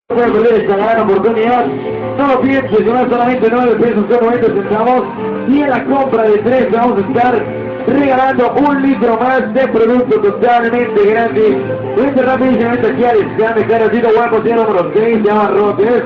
Puede perder esta gran oportunidad. No lo pienses, que no es solamente 9 pesos con 90 centavos. Y en la compra de 3 vamos a estar regalando 1 litro más de producto totalmente gratis. Vente rápidamente aquí al stand de Carocito Guapo, número 6, se llama Rotes,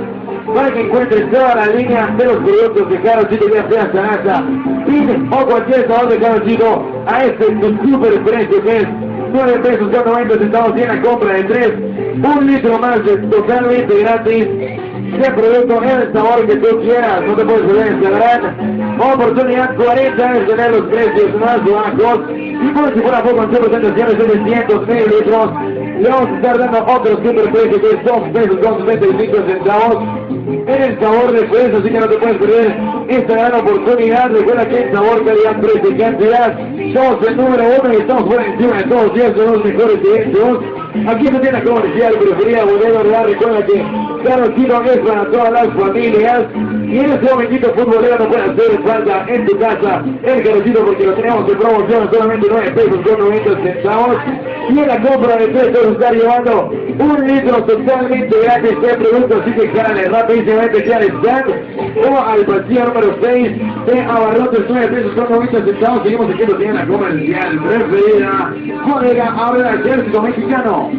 para que encuentres toda la línea de los productos de Carocito, ya sea Sanasa, Pin o cualquier sabor de Carocito, a este super precio que es 9 pesos con 90 centavos y en la compra de 3, 1 litro más de totalmente gratis de producto en el sabor que tú quieras. No te puedes perder esta gran oportunidad, 40 años de tener los precios más bajos. Y por si fuera poco, en su presentación de 700 mililitros, le vamos a estar dando otro super precio que es 2 pesos con 75 centavos en el sabor de fresa, así que no te puedes perder esta gran oportunidad. Recuerda que el sabor, calidad, precio y cantidad somos el número 1 y estamos por encima de todos y son los mejores directos. Aquí en tienda comercial preferida Bodega Ordaz. Recuerda que Carocito es para todas las familias y en este momentito futbolero no puede hacer falta en tu casa el Carocito porque lo tenemos en promoción a solamente 9 pesos con 90 centavos y en la compra de 3 te estar llevando 1 litro totalmente gratis de producto, así que jálale rápidamente que al stand o al pasillo número 6 de Abarrotes, 9 pesos con 90 centavos. Seguimos aquí en la tienda comercial preferida Bodega Abre el Ejército Mexicano.